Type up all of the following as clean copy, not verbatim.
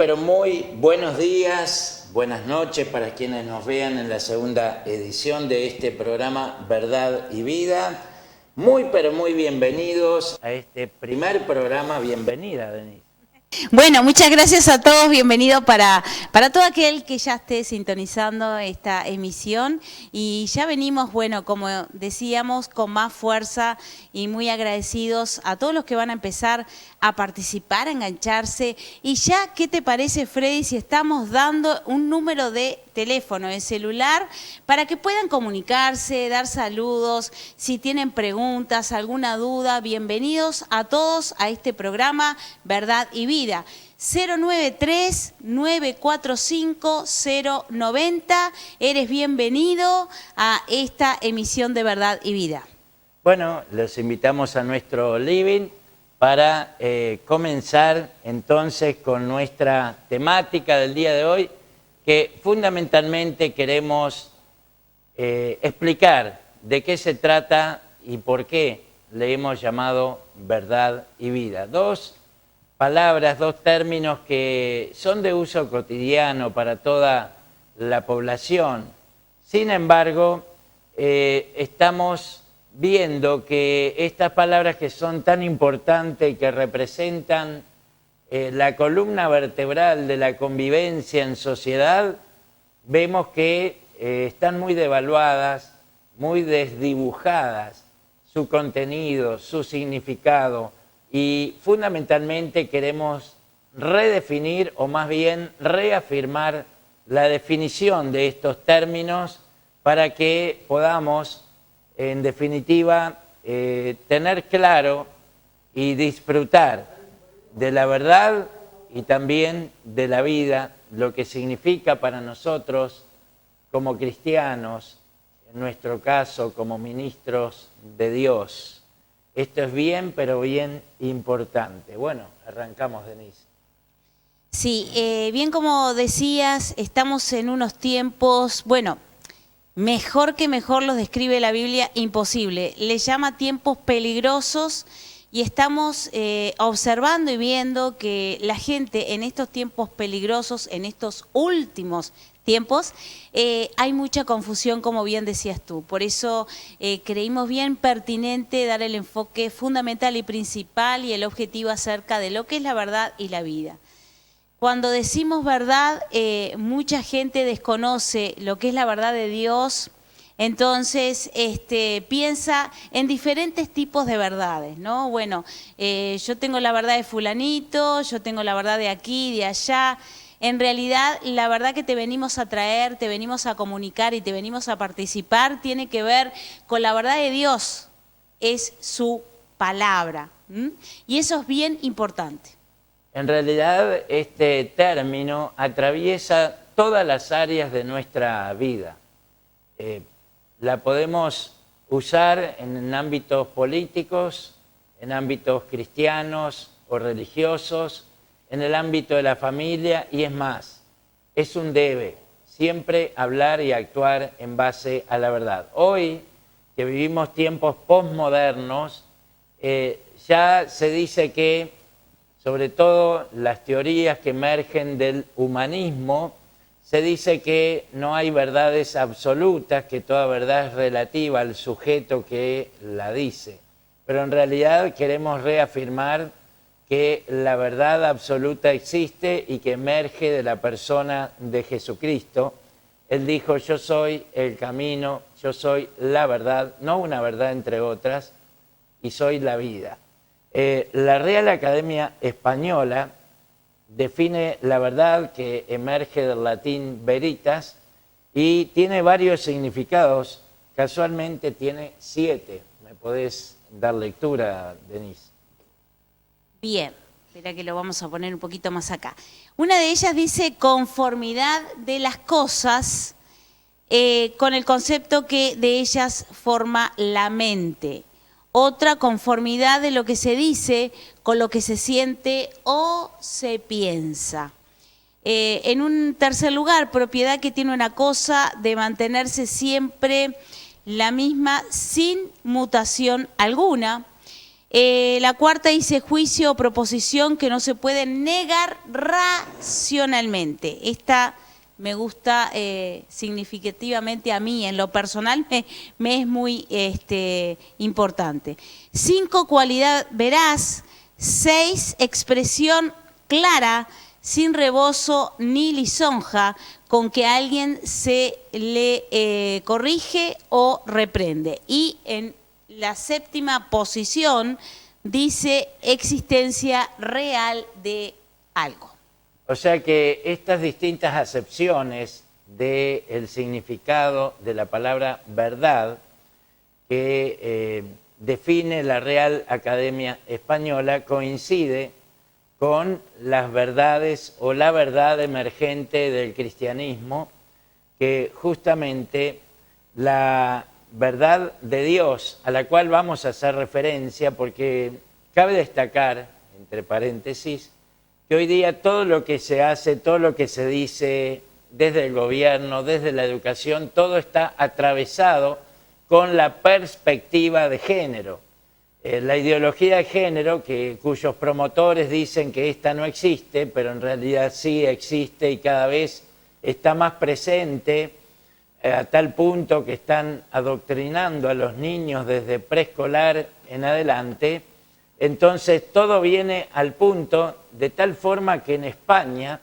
pero muy buenos días, buenas noches para quienes nos vean en la segunda edición de este programa Verdad y Vida. Muy, pero muy bienvenidos a este primer programa. Bienvenida, Denise. Bueno, muchas gracias a todos, bienvenido para todo aquel que ya esté sintonizando esta emisión y ya venimos, bueno, como decíamos, con más fuerza y muy agradecidos a todos los que van a empezar a participar, a engancharse. Y ya, ¿qué te parece, Freddy, si estamos dando un número de teléfono, de celular, para que puedan comunicarse, dar saludos, si tienen preguntas, alguna duda? Bienvenidos a todos a este programa Verdad y Vida. 093-945-090, eres bienvenido a esta emisión de Verdad y Vida. Bueno, los invitamos a nuestro living para comenzar entonces con nuestra temática del día de hoy, que fundamentalmente queremos explicar de qué se trata y por qué le hemos llamado verdad y vida. Dos palabras, dos términos que son de uso cotidiano para toda la población. Sin embargo, estamos viendo que estas palabras que son tan importantes y que representan la columna vertebral de la convivencia en sociedad, vemos que están muy devaluadas, muy desdibujadas, su contenido, su significado, y fundamentalmente queremos redefinir o más bien reafirmar la definición de estos términos para que podamos, en definitiva, tener claro y disfrutar de la verdad y también de la vida, lo que significa para nosotros como cristianos, en nuestro caso como ministros de Dios. Esto es bien, pero bien importante. Bueno, arrancamos, Denise. Sí, bien como decías, estamos en unos tiempos, bueno, mejor que mejor los describe la Biblia, imposible. Le llama tiempos peligrosos. Y estamos observando y viendo que la gente en estos tiempos peligrosos, en estos últimos tiempos, hay mucha confusión, como bien decías tú. Por eso creímos bien pertinente dar el enfoque fundamental y principal y el objetivo acerca de lo que es la verdad y la vida. Cuando decimos verdad, mucha gente desconoce lo que es la verdad de Dios. Entonces, piensa en diferentes tipos de verdades, ¿no? Bueno, yo tengo la verdad de fulanito, yo tengo la verdad de aquí, de allá. En realidad, la verdad que te venimos a traer, te venimos a comunicar y te venimos a participar tiene que ver con la verdad de Dios, es su palabra. Y eso es bien importante. En realidad, este término atraviesa todas las áreas de nuestra vida. La podemos usar en ámbitos políticos, en ámbitos cristianos o religiosos, en el ámbito de la familia, y es más, es un debe siempre hablar y actuar en base a la verdad. Hoy, que vivimos tiempos posmodernos, ya se dice que, sobre todo las teorías que emergen del humanismo, se dice que no hay verdades absolutas, que toda verdad es relativa al sujeto que la dice. Pero en realidad queremos reafirmar que la verdad absoluta existe y que emerge de la persona de Jesucristo. Él dijo: yo soy el camino, yo soy la verdad, no una verdad entre otras, y soy la vida. La Real Academia Española define la verdad, que emerge del latín veritas, y tiene varios significados. Casualmente tiene 7. ¿Me podés dar lectura, Denise? Bien, espera que lo vamos a poner un poquito más acá. Una de ellas dice conformidad de las cosas con el concepto que de ellas forma la mente. Otra, conformidad de lo que se dice con lo que se siente o se piensa. En un tercer lugar, propiedad que tiene una cosa de mantenerse siempre la misma sin mutación alguna. La cuarta dice juicio o proposición que no se puede negar racionalmente. Esta me gusta significativamente a mí, en lo personal me es muy importante. 5, cualidad veraz. 6, expresión clara, sin rebozo ni lisonja, con que a alguien se le corrige o reprende. Y en la 7ª posición dice existencia real de algo. O sea que estas distintas acepciones del significado de la palabra verdad que define la Real Academia Española coincide con las verdades o la verdad emergente del cristianismo, que justamente la verdad de Dios, a la cual vamos a hacer referencia, porque cabe destacar, entre paréntesis, que hoy día todo lo que se hace, todo lo que se dice desde el gobierno, desde la educación, todo está atravesado con la perspectiva de género. La ideología de género, cuyos promotores dicen que esta no existe, pero en realidad sí existe y cada vez está más presente, a tal punto que están adoctrinando a los niños desde preescolar en adelante. Entonces todo viene al punto de tal forma que en España,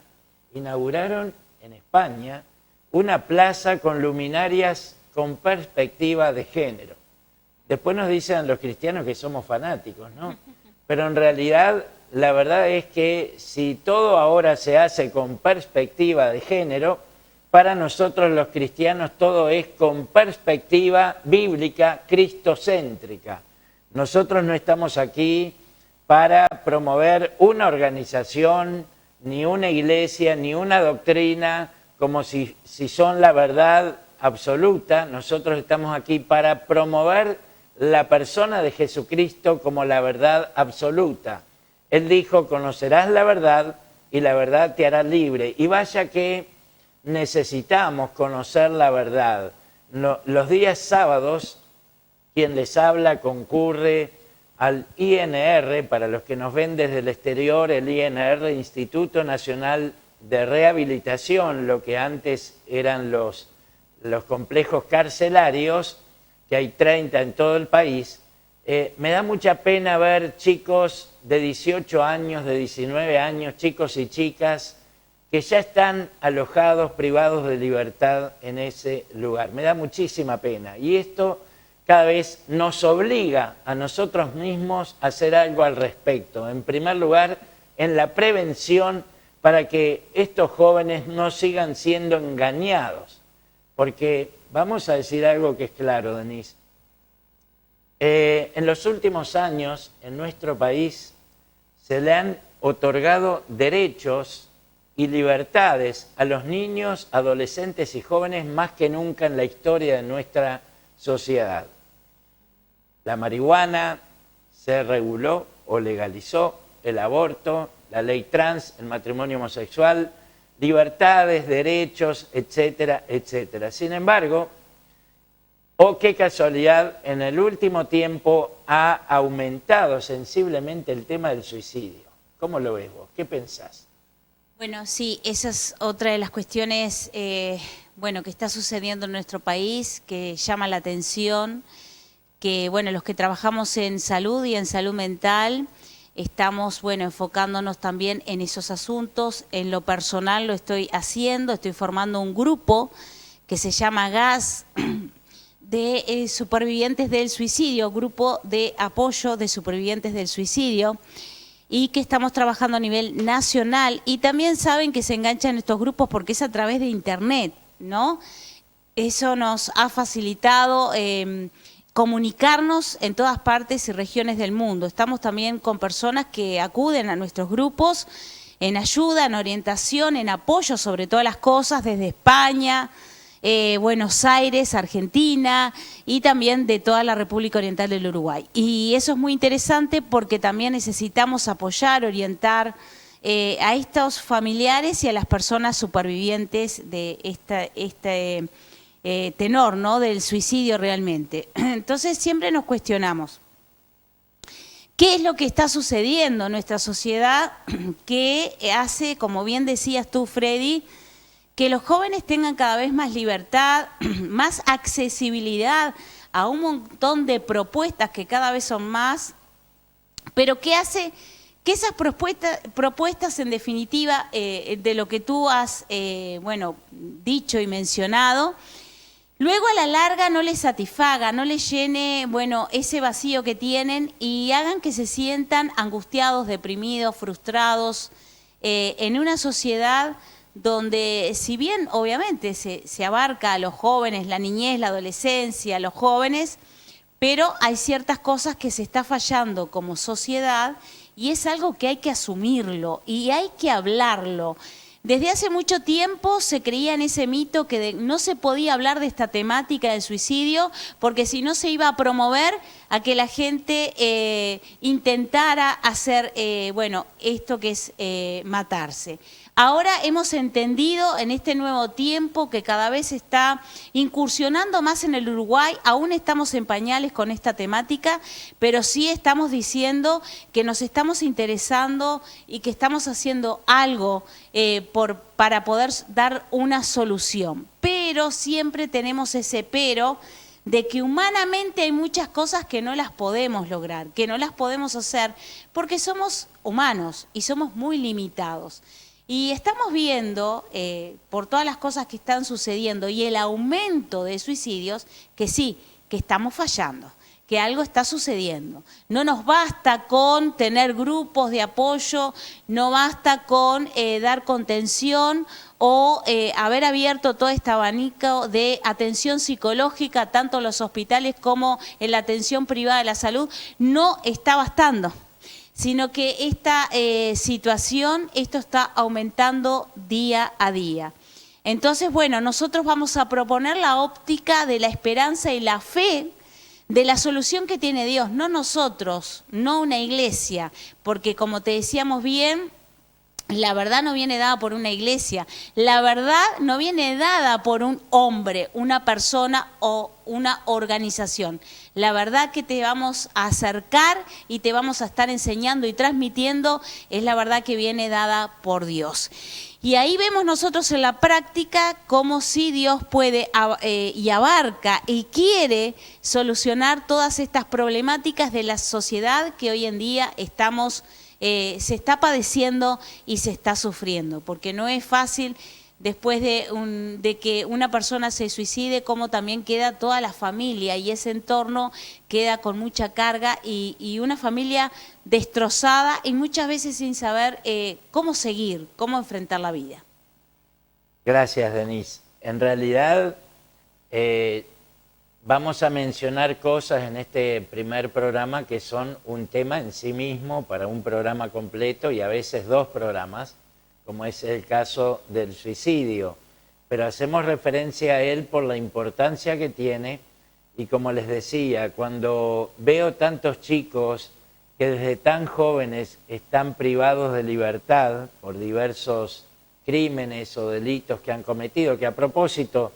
inauguraron en España una plaza con luminarias con perspectiva de género. Después nos dicen los cristianos que somos fanáticos, ¿no? Pero en realidad la verdad es que si todo ahora se hace con perspectiva de género, para nosotros los cristianos todo es con perspectiva bíblica cristocéntrica. Nosotros no estamos aquí para promover una organización, ni una iglesia, ni una doctrina, como si son la verdad absoluta. Nosotros estamos aquí para promover la persona de Jesucristo como la verdad absoluta. Él dijo, conocerás la verdad y la verdad te hará libre. Y vaya que necesitamos conocer la verdad. Los días sábados, quien les habla concurre al INR, para los que nos ven desde el exterior, el INR, Instituto Nacional de Rehabilitación, lo que antes eran los complejos carcelarios, que hay 30 en todo el país. Me da mucha pena ver chicos de 18 años, de 19 años, chicos y chicas, que ya están alojados, privados de libertad en ese lugar. Me da muchísima pena. Y esto cada vez nos obliga a nosotros mismos a hacer algo al respecto. En primer lugar, en la prevención para que estos jóvenes no sigan siendo engañados. Porque vamos a decir algo que es claro, Denise. En los últimos años, en nuestro país, se le han otorgado derechos y libertades a los niños, adolescentes y jóvenes más que nunca en la historia de nuestra sociedad. La marihuana se reguló o legalizó, el aborto, la ley trans, el matrimonio homosexual, libertades, derechos, etcétera, etcétera. Sin embargo, qué casualidad, en el último tiempo ha aumentado sensiblemente el tema del suicidio. ¿Cómo lo ves vos? ¿Qué pensás? Bueno, sí, esa es otra de las cuestiones que está sucediendo en nuestro país, que llama la atención, que los que trabajamos en salud y en salud mental, estamos, enfocándonos también en esos asuntos. En lo personal lo estoy haciendo, estoy formando un grupo que se llama GAS, de supervivientes del suicidio, grupo de apoyo de supervivientes del suicidio, y que estamos trabajando a nivel nacional. Y también saben que se enganchan estos grupos porque es a través de internet, ¿no? Eso nos ha facilitado comunicarnos en todas partes y regiones del mundo. Estamos también con personas que acuden a nuestros grupos en ayuda, en orientación, en apoyo sobre todas las cosas, desde España, Buenos Aires, Argentina y también de toda la República Oriental del Uruguay. Y eso es muy interesante porque también necesitamos apoyar, orientar a estos familiares y a las personas supervivientes de este tenor, ¿no?, del suicidio realmente. Entonces siempre nos cuestionamos, ¿Qué es lo que está sucediendo en nuestra sociedad que hace, como bien decías tú, Freddy, que los jóvenes tengan cada vez más libertad, más accesibilidad a un montón de propuestas que cada vez son más, pero que hace que esas propuestas en definitiva, de lo que tú has dicho y mencionado, luego a la larga no les satisfaga, no les llene, ese vacío que tienen y hagan que se sientan angustiados, deprimidos, frustrados, en una sociedad donde, si bien obviamente se abarca a los jóvenes, la niñez, la adolescencia, los jóvenes, pero hay ciertas cosas que se está fallando como sociedad y es algo que hay que asumirlo y hay que hablarlo. Desde hace mucho tiempo se creía en ese mito que no se podía hablar de esta temática del suicidio porque si no se iba a promover a que la gente intentara hacer, esto que es matarse. Ahora hemos entendido en este nuevo tiempo que cada vez está incursionando más en el Uruguay, aún estamos en pañales con esta temática, pero sí estamos diciendo que nos estamos interesando y que estamos haciendo algo para poder dar una solución. Pero siempre tenemos ese pero de que humanamente hay muchas cosas que no las podemos lograr, que no las podemos hacer porque somos humanos y somos muy limitados. Y estamos viendo, por todas las cosas que están sucediendo y el aumento de suicidios, que sí, que estamos fallando, que algo está sucediendo. No nos basta con tener grupos de apoyo, no basta con dar contención o haber abierto todo este abanico de atención psicológica, tanto en los hospitales como en la atención privada de la salud, no está bastando, sino que esta situación, esto está aumentando día a día. Entonces, nosotros vamos a proponer la óptica de la esperanza y la fe de la solución que tiene Dios, no nosotros, no una iglesia, porque como te decíamos bien, la verdad no viene dada por una iglesia, la verdad no viene dada por un hombre, una persona o una organización. La verdad que te vamos a acercar y te vamos a estar enseñando y transmitiendo es la verdad que viene dada por Dios. Y ahí vemos nosotros en la práctica cómo sí Dios puede y abarca y quiere solucionar todas estas problemáticas de la sociedad que hoy en día se está padeciendo y se está sufriendo, porque no es fácil después de que una persona se suicide, como también queda toda la familia y ese entorno queda con mucha carga y una familia destrozada y muchas veces sin saber cómo seguir, cómo enfrentar la vida. Gracias, Denise. En realidad vamos a mencionar cosas en este primer programa que son un tema en sí mismo para un programa completo y a veces dos programas, como es el caso del suicidio. Pero hacemos referencia a él por la importancia que tiene y como les decía, cuando veo tantos chicos que desde tan jóvenes están privados de libertad por diversos crímenes o delitos que han cometido, que a propósito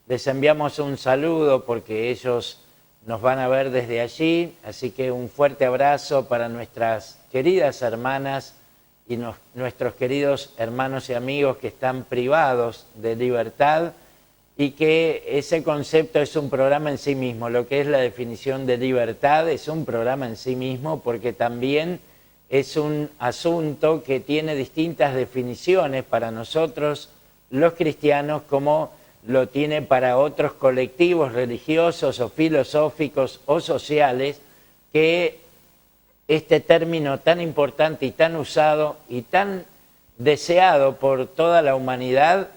les enviamos un saludo porque ellos nos van a ver desde allí, así que un fuerte abrazo para nuestras queridas hermanas y nuestros queridos hermanos y amigos que están privados de libertad y que ese concepto es un programa en sí mismo. Lo que es la definición de libertad es un programa en sí mismo porque también es un asunto que tiene distintas definiciones para nosotros los cristianos como lo tiene para otros colectivos religiosos o filosóficos o sociales, que este término tan importante y tan usado y tan deseado por toda la humanidad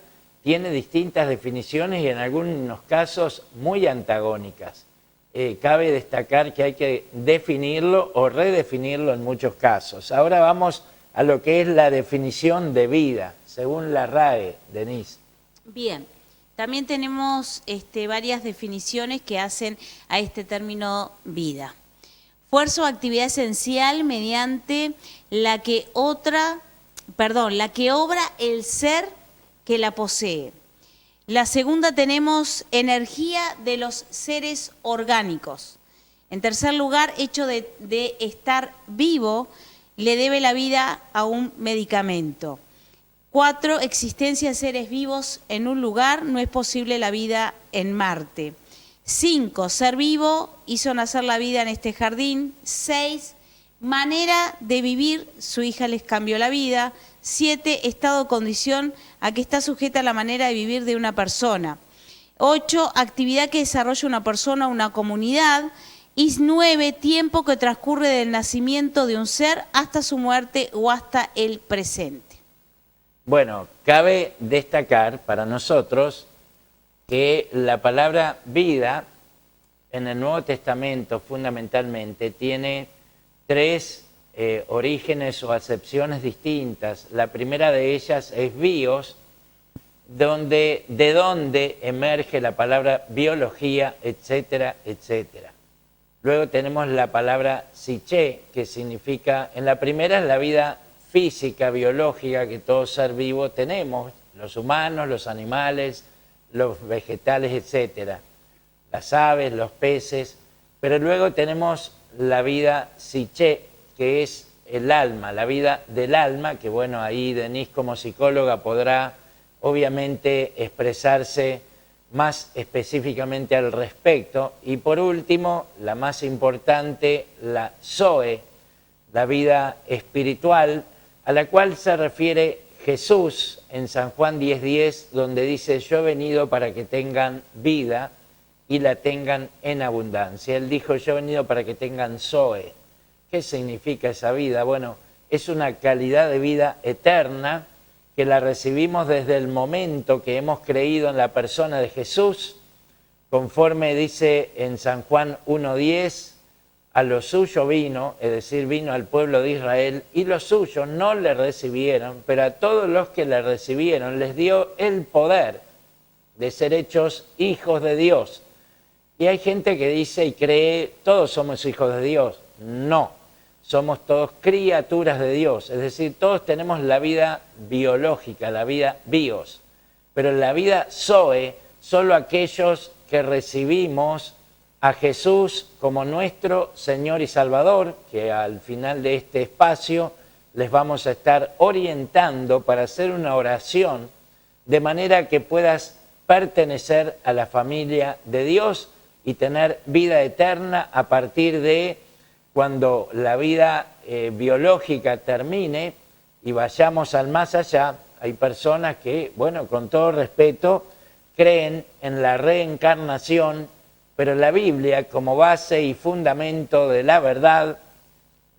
tiene distintas definiciones y en algunos casos muy antagónicas. Cabe destacar que hay que definirlo o redefinirlo en muchos casos. Ahora vamos a lo que es la definición de vida, según la RAE, Denise. Bien. También tenemos varias definiciones que hacen a este término vida. Fuerza o actividad esencial mediante la que obra el ser que la posee. La segunda tenemos energía de los seres orgánicos. En tercer lugar, hecho de estar vivo, le debe la vida a un medicamento. 4, existencia de seres vivos en un lugar, no es posible la vida en Marte. 5, ser vivo hizo nacer la vida en este jardín. 6, manera de vivir, su hija les cambió la vida. 7, estado o condición a que está sujeta la manera de vivir de una persona. 8, actividad que desarrolla una persona o una comunidad. Y 9, tiempo que transcurre del nacimiento de un ser hasta su muerte o hasta el presente. Bueno, cabe destacar para nosotros que la palabra vida en el Nuevo Testamento fundamentalmente tiene 3 orígenes o acepciones distintas. La primera de ellas es bios, de donde emerge la palabra biología, etcétera, etcétera. Luego tenemos la palabra psiché, que significa, en la primera es la vida física, biológica que todo ser vivo tenemos, los humanos, los animales, los vegetales, etcétera, las aves, los peces, pero luego tenemos la vida psiché, que es el alma, la vida del alma, que bueno, ahí Denise como psicóloga podrá obviamente expresarse más específicamente al respecto. Y por último, la más importante, la zoe, la vida espiritual, a la cual se refiere Jesús en San Juan 10:10, donde dice: yo he venido para que tengan vida y la tengan en abundancia. Él dijo: yo he venido para que tengan zoe. ¿Qué significa esa vida? Bueno, es una calidad de vida eterna que la recibimos desde el momento que hemos creído en la persona de Jesús, conforme dice en San Juan 1:10, a lo suyo vino, es decir, vino al pueblo de Israel, y los suyos no le recibieron, pero a todos los que le recibieron les dio el poder de ser hechos hijos de Dios. Y hay gente que dice y cree, todos somos hijos de Dios. No, somos todos criaturas de Dios, es decir, todos tenemos la vida biológica, la vida bios, pero la vida zoe, solo aquellos que recibimos a Jesús como nuestro Señor y Salvador, que al final de este espacio les vamos a estar orientando para hacer una oración, de manera que puedas pertenecer a la familia de Dios y tener vida eterna a partir de cuando la vida biológica termine y vayamos al más allá. Hay personas que, bueno, con todo respeto, creen en la reencarnación, pero la Biblia, como base y fundamento de la verdad,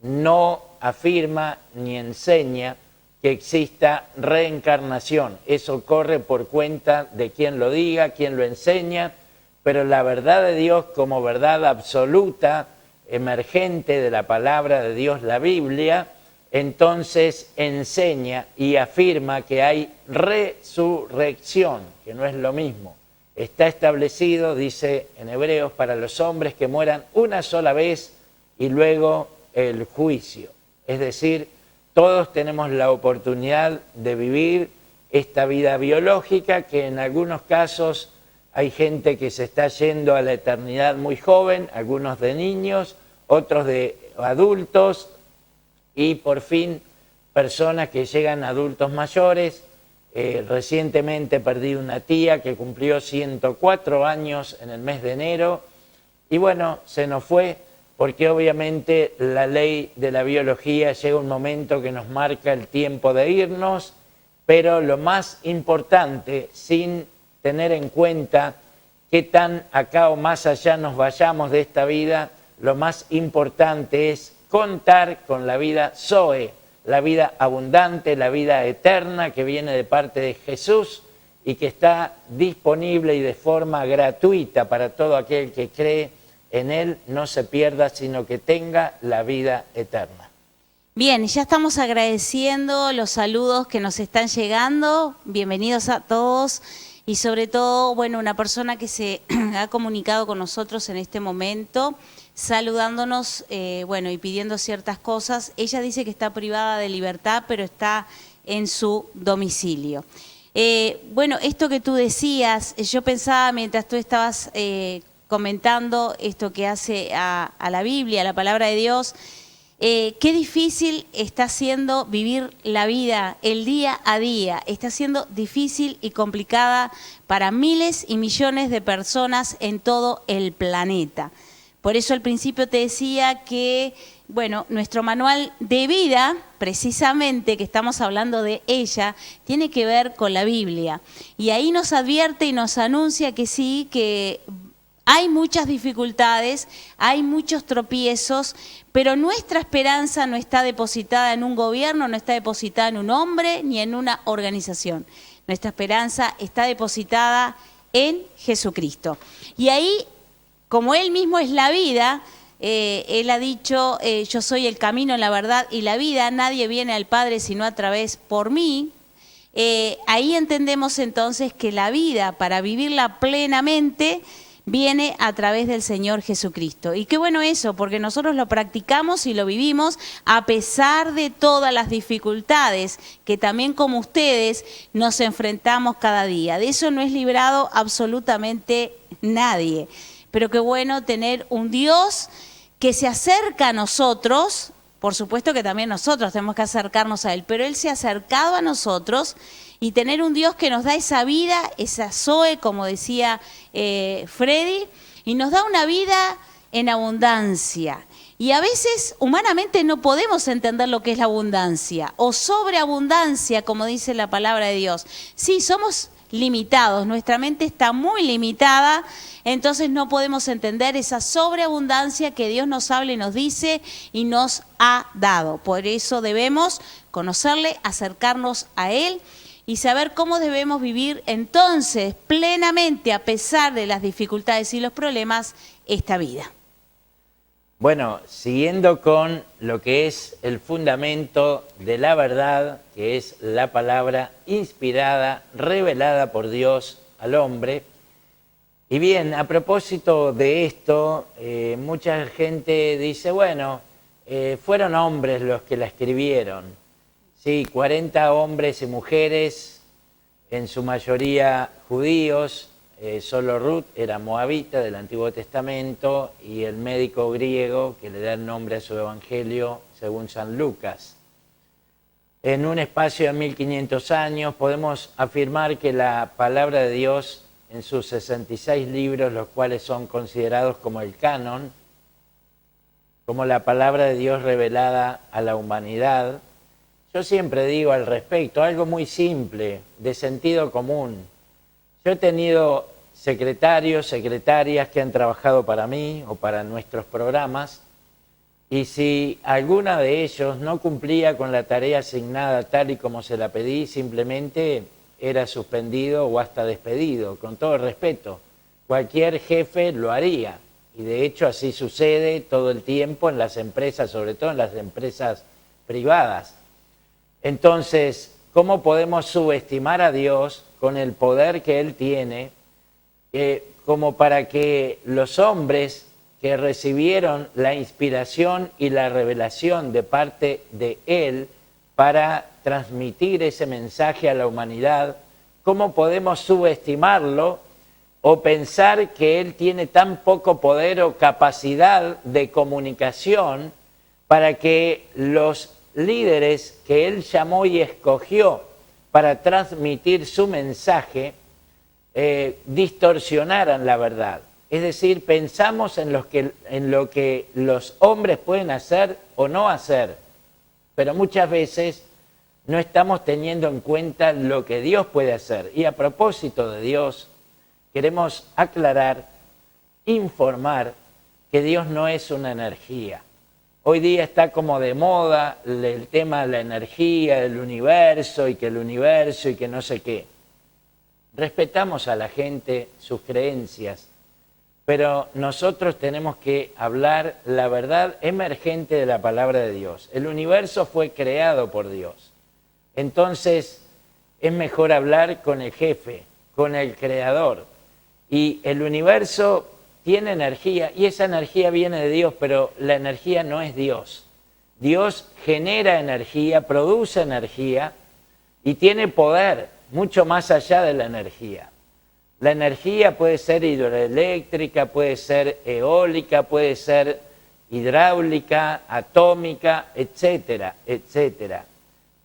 no afirma ni enseña que exista reencarnación. Eso corre por cuenta de quien lo diga, quien lo enseña, pero la verdad de Dios como verdad absoluta, emergente de la palabra de Dios, la Biblia, entonces enseña y afirma que hay resurrección, que no es lo mismo. Está establecido, dice en Hebreos, para los hombres que mueran una sola vez y luego el juicio. Es decir, todos tenemos la oportunidad de vivir esta vida biológica, que en algunos casos hay gente que se está yendo a la eternidad muy joven, algunos de niños, otros de adultos y por fin personas que llegan a adultos mayores. Recientemente perdí una tía que cumplió 104 años en el mes de enero y bueno, se nos fue porque obviamente la ley de la biología llega un momento que nos marca el tiempo de irnos, pero lo más importante, sin tener en cuenta qué tan acá o más allá nos vayamos de esta vida, lo más importante es contar con la vida zoe, la vida abundante, la vida eterna que viene de parte de Jesús y que está disponible y de forma gratuita para todo aquel que cree en Él, no se pierda, sino que tenga la vida eterna. Bien, ya estamos agradeciendo los saludos que nos están llegando. Bienvenidos a todos y sobre todo, bueno, una persona que se ha comunicado con nosotros en este momento, saludándonos, bueno, y pidiendo ciertas cosas. Ella dice que está privada de libertad, pero está en su domicilio. Bueno, esto que tú decías, yo pensaba mientras tú estabas comentando esto que hace a la Biblia, a la palabra de Dios, qué difícil está siendo vivir la vida, el día a día. Está siendo difícil y complicada para miles y millones de personas en todo el planeta. Por eso al principio te decía que, bueno, nuestro manual de vida, precisamente, que estamos hablando de ella, tiene que ver con la Biblia. Y ahí nos advierte y nos anuncia que sí, que hay muchas dificultades, hay muchos tropiezos, pero nuestra esperanza no está depositada en un gobierno, no está depositada en un hombre ni en una organización. Nuestra esperanza está depositada en Jesucristo. Y ahí, como Él mismo es la vida, Él ha dicho, yo soy el camino, la verdad y la vida, nadie viene al Padre sino a través por mí. Ahí entendemos entonces que la vida, para vivirla plenamente, viene a través del Señor Jesucristo. Y qué bueno eso, porque nosotros lo practicamos y lo vivimos a pesar de todas las dificultades que también como ustedes nos enfrentamos cada día. De eso no es librado absolutamente nadie. Pero qué bueno tener un Dios que se acerca a nosotros. Por supuesto que también nosotros tenemos que acercarnos a Él, pero Él se ha acercado a nosotros, y tener un Dios que nos da esa vida, esa Zoe, como decía Freddy, y nos da una vida en abundancia. Y a veces humanamente no podemos entender lo que es la abundancia o sobreabundancia, como dice la palabra de Dios. Sí, somos limitados, nuestra mente está muy limitada, entonces no podemos entender esa sobreabundancia que Dios nos habla y nos dice y nos ha dado. Por eso debemos conocerle, acercarnos a Él y saber cómo debemos vivir entonces plenamente, a pesar de las dificultades y los problemas, esta vida. Bueno, siguiendo con lo que es el fundamento de la verdad, que es la palabra inspirada, revelada por Dios al hombre. Y bien, a propósito de esto, mucha gente dice, bueno, fueron hombres los que la escribieron. Sí, 40 hombres y mujeres, en su mayoría judíos, solo Ruth era moabita del Antiguo Testamento, y el médico griego que le da el nombre a su evangelio según San Lucas. En un espacio de 1500 años podemos afirmar que la palabra de Dios, en sus 66 libros, los cuales son considerados como el canon, como la palabra de Dios revelada a la humanidad. Yo siempre digo al respecto algo muy simple, de sentido común. Yo he tenido secretarios, secretarias que han trabajado para mí o para nuestros programas, y si alguna de ellos no cumplía con la tarea asignada tal y como se la pedí, simplemente era suspendido o hasta despedido, con todo respeto. Cualquier jefe lo haría, y de hecho así sucede todo el tiempo en las empresas, sobre todo en las empresas privadas. Entonces, ¿cómo podemos subestimar a Dios con el poder que Él tiene, como para que los hombres que recibieron la inspiración y la revelación de parte de Él para transmitir ese mensaje a la humanidad, cómo podemos subestimarlo o pensar que Él tiene tan poco poder o capacidad de comunicación para que los líderes que Él llamó y escogió para transmitir su mensaje distorsionaran la verdad? Es decir, pensamos en lo que los hombres pueden hacer o no hacer, pero muchas veces no estamos teniendo en cuenta lo que Dios puede hacer. Y a propósito de Dios, queremos aclarar, informar que Dios no es una energía. Hoy día está como de moda el tema de la energía, del universo, y que el universo y que no sé qué. Respetamos a la gente, sus creencias, pero nosotros tenemos que hablar la verdad emergente de la palabra de Dios. El universo fue creado por Dios. Entonces es mejor hablar con el jefe, con el creador. Y el universo tiene energía, y esa energía viene de Dios, pero la energía no es Dios. Dios genera energía, produce energía y tiene poder mucho más allá de la energía. La energía puede ser hidroeléctrica, puede ser eólica, puede ser hidráulica, atómica, etcétera, etcétera.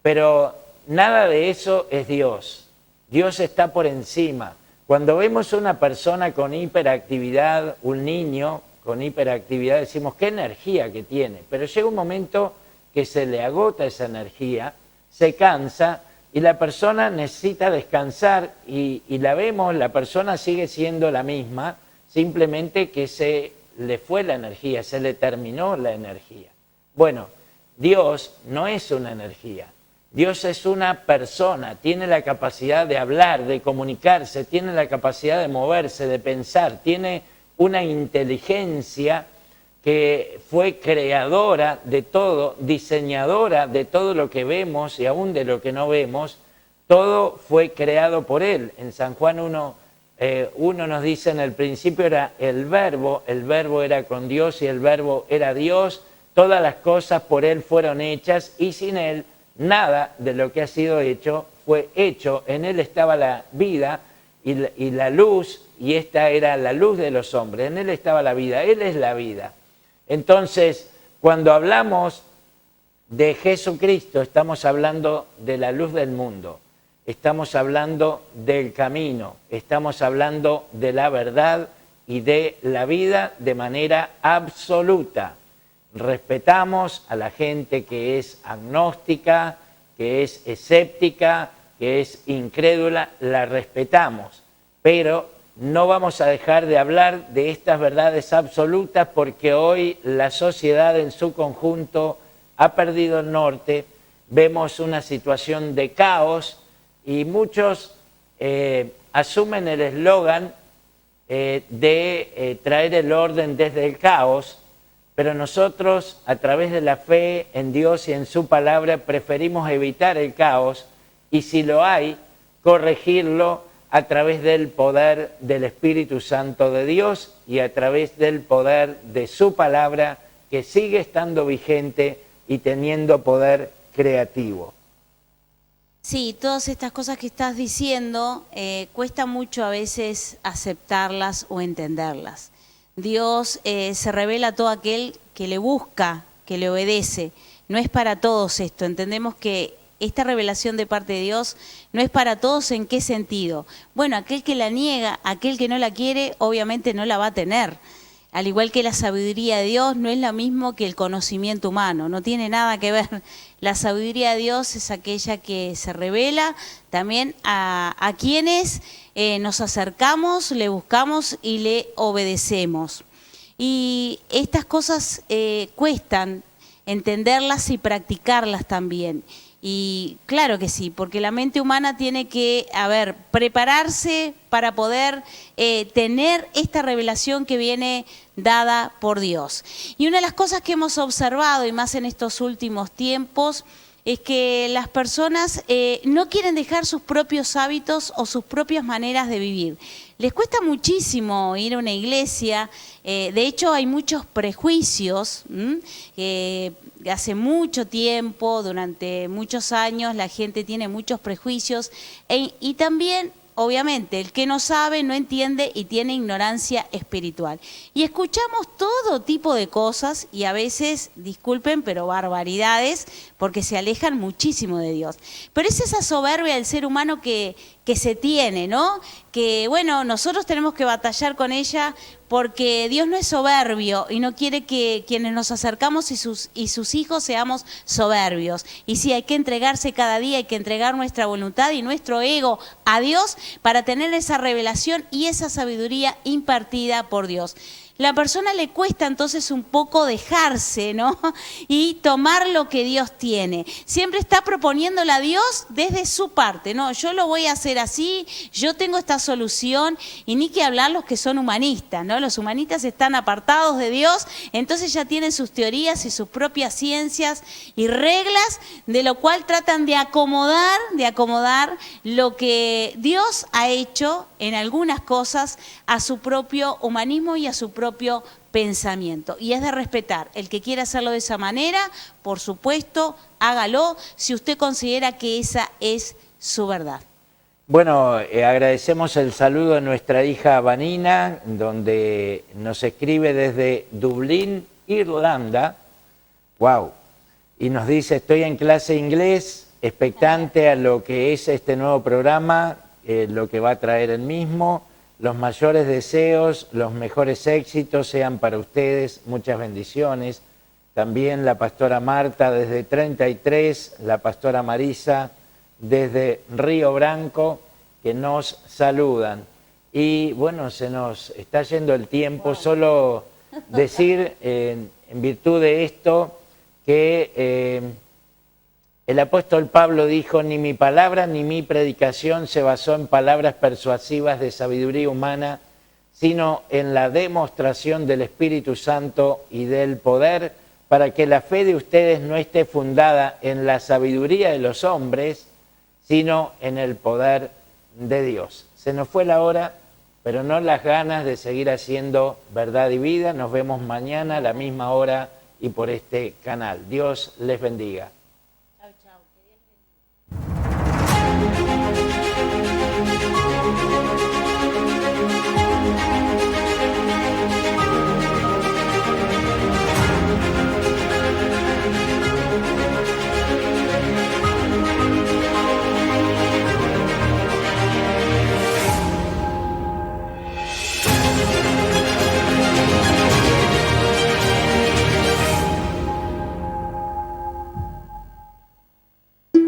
Pero nada de eso es Dios. Dios está por encima. Cuando vemos una persona con hiperactividad, un niño con hiperactividad, decimos qué energía que tiene. Pero llega un momento que se le agota esa energía, se cansa y la persona necesita descansar y la vemos, la persona sigue siendo la misma, simplemente que se le fue la energía, se le terminó la energía. Bueno, Dios no es una energía, Dios es una persona, tiene la capacidad de hablar, de comunicarse, tiene la capacidad de moverse, de pensar, tiene una inteligencia que fue creadora de todo, diseñadora de todo lo que vemos y aún de lo que no vemos, todo fue creado por Él. En San Juan 1 nos dice, en el principio era el verbo era con Dios y el verbo era Dios, todas las cosas por Él fueron hechas y sin Él nada de lo que ha sido hecho fue hecho. En Él estaba la vida y la luz, y esta era la luz de los hombres, en Él estaba la vida, Él es la vida. Entonces, cuando hablamos de Jesucristo, estamos hablando de la luz del mundo, estamos hablando del camino, estamos hablando de la verdad y de la vida de manera absoluta. Respetamos a la gente que es agnóstica, que es escéptica, que es incrédula, la respetamos, pero no vamos a dejar de hablar de estas verdades absolutas porque hoy la sociedad en su conjunto ha perdido el norte, vemos una situación de caos y muchos asumen el eslogan de traer el orden desde el caos, pero nosotros a través de la fe en Dios y en su palabra preferimos evitar el caos y si lo hay, corregirlo a través del poder del Espíritu Santo de Dios y a través del poder de su palabra que sigue estando vigente y teniendo poder creativo. Sí, todas estas cosas que estás diciendo cuesta mucho a veces aceptarlas o entenderlas. Dios se revela a todo aquel que le busca, que le obedece. No es para todos esto, entendemos que esta revelación de parte de Dios no es para todos. ¿En qué sentido? Bueno, aquel que la niega, aquel que no la quiere, obviamente no la va a tener. Al igual que la sabiduría de Dios no es lo mismo que el conocimiento humano, no tiene nada que ver. La sabiduría de Dios es aquella que se revela también a quienes nos acercamos, le buscamos y le obedecemos. Y estas cosas cuestan entenderlas y practicarlas también. Y claro que sí, porque la mente humana tiene que, prepararse para poder tener esta revelación que viene dada por Dios. Y una de las cosas que hemos observado, y más en estos últimos tiempos, es que las personas no quieren dejar sus propios hábitos o sus propias maneras de vivir. Les cuesta muchísimo ir a una iglesia, de hecho hay muchos prejuicios, hace mucho tiempo, durante muchos años, la gente tiene muchos prejuicios y también, obviamente, el que no sabe, no entiende y tiene ignorancia espiritual. Y escuchamos todo tipo de cosas y a veces, disculpen, pero barbaridades, porque se alejan muchísimo de Dios. Pero es esa soberbia del ser humano que se tiene, ¿no? Que, bueno, nosotros tenemos que batallar con ella porque Dios no es soberbio y no quiere que quienes nos acercamos y sus hijos seamos soberbios. Y sí, hay que entregarse cada día, hay que entregar nuestra voluntad y nuestro ego a Dios para tener esa revelación y esa sabiduría impartida por Dios. La persona le cuesta entonces un poco dejarse, ¿no? Y tomar lo que Dios tiene. Siempre está proponiéndole a Dios desde su parte, ¿no? Yo lo voy a hacer así, yo tengo esta solución, y ni que hablar los que son humanistas, ¿no? Los humanistas están apartados de Dios, entonces ya tienen sus teorías y sus propias ciencias y reglas, de lo cual tratan de acomodar lo que Dios ha hecho en algunas cosas a su propio humanismo y a su propio pensamiento. Y es de respetar. El que quiera hacerlo de esa manera, por supuesto, hágalo si usted considera que esa es su verdad. Bueno, agradecemos el saludo de nuestra hija Vanina, donde nos escribe desde Dublín, Irlanda. ¡Wow! Y nos dice, estoy en clase de inglés, expectante a lo que es este nuevo programa, lo que va a traer el mismo. Los mayores deseos, los mejores éxitos sean para ustedes. Muchas bendiciones. También la pastora Marta desde 33, la pastora Marisa desde Río Branco, que nos saludan. Y bueno, se nos está yendo el tiempo. Solo decir, en virtud de esto, que el apóstol Pablo dijo, ni mi palabra ni mi predicación se basó en palabras persuasivas de sabiduría humana, sino en la demostración del Espíritu Santo y del poder, para que la fe de ustedes no esté fundada en la sabiduría de los hombres, sino en el poder de Dios. Se nos fue la hora, pero no las ganas de seguir haciendo verdad y vida. Nos vemos mañana a la misma hora y por este canal. Dios les bendiga.